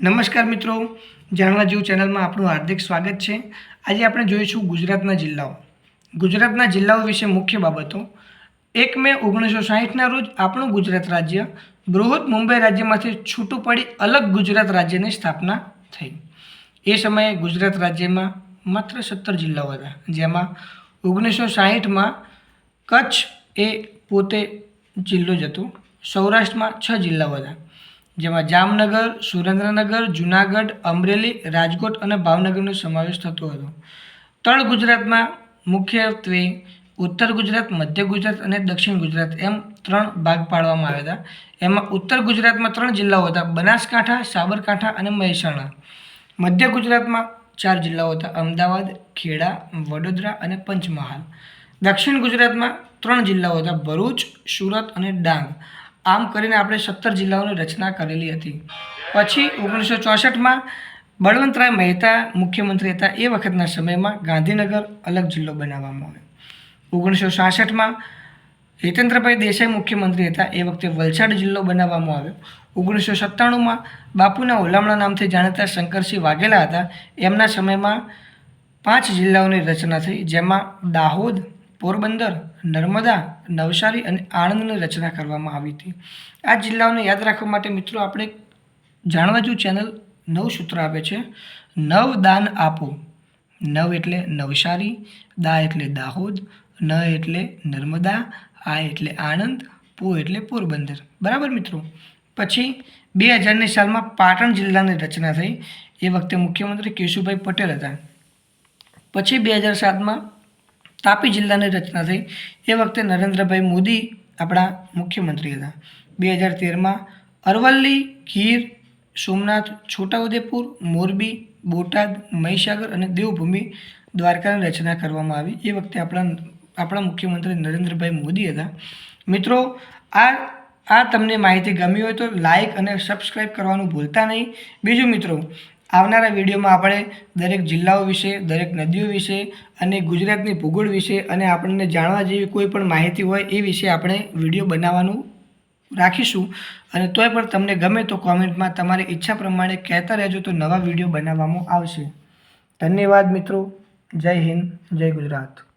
નમસ્કાર મિત્રો, જાણવા જેવું ચેનલમાં આપણું હાર્દિક સ્વાગત છે। આજે આપણે જોઈશું ગુજરાતના જિલ્લાઓ। ગુજરાતના જિલ્લાઓ વિશે મુખ્ય બાબતો। 1 મે 1960ના રોજ આપણું ગુજરાત રાજ્ય બૃહદ મુંબઈ રાજ્યમાંથી છૂટું પડી અલગ ગુજરાત રાજ્યની સ્થાપના થઈ। એ સમયે ગુજરાત રાજ્યમાં માત્ર 17 જિલ્લાઓ હતા, જેમાં 1960માં કચ્છ એ પોતે જિલ્લો જ હતો। સૌરાષ્ટ્રમાં 6 જિલ્લાઓ હતા, જેમાં જામનગર, સુરેન્દ્રનગર, જૂનાગઢ, અમરેલી, રાજકોટ અને ભાવનગરનો સમાવેશ થતો હતો। તળ ગુજરાતમાં મુખ્યત્વે ઉત્તર ગુજરાત, મધ્ય ગુજરાત અને દક્ષિણ ગુજરાત એમ 3 ભાગ પાડવામાં આવ્યા હતા। એમાં ઉત્તર ગુજરાતમાં 3 જિલ્લાઓ હતા, બનાસકાંઠા, સાબરકાંઠા અને મહેસાણા। મધ્ય ગુજરાતમાં 4 જિલ્લાઓ હતા, અમદાવાદ, ખેડા, વડોદરા અને પંચમહાલ। દક્ષિણ ગુજરાતમાં 3 જિલ્લાઓ હતા, ભરૂચ, સુરત અને ડાંગ। આમ કરીને આપણે 17 જિલ્લાઓની રચના કરેલી હતી। પછી 1964માં બળવંતરાય મહેતા મુખ્યમંત્રી હતા। એ વખતના સમયમાં ગાંધીનગર અલગ જિલ્લો બનાવવામાં આવ્યો। 1966માં હિતેન્દ્રભાઈ દેસાઈ મુખ્યમંત્રી હતા। એ વખતે વલસાડ જિલ્લો બનાવવામાં આવ્યો। 1997માં બાપુના હુલામણા નામથી જાણીતા શંકરસિંહ વાઘેલા હતા। એમના સમયમાં 5 જિલ્લાઓની રચના થઈ, જેમાં દાહોદ, પોરબંદર, નર્મદા, નવસારી અને આણંદની રચના કરવામાં આવી હતી। આ જિલ્લાઓને યાદ રાખવા માટે મિત્રો આપણે જાણવા જેવું ચેનલ 9 સૂત્ર આપે છે। નવ દાન આપો। નવ એટલે નવસારી, દા એટલે દાહોદ, ન એટલે નર્મદા, આ એટલે આણંદ, પો એટલે પોરબંદર। બરાબર મિત્રો। પછી 2000ની સાલમાં પાટણ જિલ્લાની રચના થઈ। એ વખતે મુખ્યમંત્રી કેશુભાઈ પટેલ હતા। પછી 2007માં તાપી જિલ્લાની રચના થઈ। એ વખતે નરેન્દ્રભાઈ મોદી આપણા મુખ્યમંત્રી હતા। 2013માં અરવલ્લી, ગીર સોમનાથ, છોટાઉદેપુર, મોરબી, બોટાદ, મહીસાગર અને દેવભૂમિ દ્વારકાની રચના કરવામાં આવી। એ વખતે આપણા મુખ્યમંત્રી નરેન્દ્રભાઈ મોદી હતા। મિત્રો, આ તમને માહિતી ગમી હોય તો લાઇક અને સબસ્ક્રાઈબ કરવાનું ભૂલતા નહીં। બીજું મિત્રો, આવનારા વિડીયોમાં આપણે દરેક જિલ્લાઓ વિશે, દરેક નદીઓ વિશે અને ગુજરાતની ભૂગોળ વિશે અને આપણને જાણવા જેવી કોઈ પણ માહિતી હોય એ વિશે આપણે વિડીયો બનાવવાનું રાખીશું। અને તોય પણ તમને ગમે તો કોમેન્ટમાં તમારી ઈચ્છા પ્રમાણે કહેતા રહેજો, તો નવા વિડીયો બનાવવામાં આવશે। ધન્યવાદ મિત્રો। જય હિન્દ, જય ગુજરાત।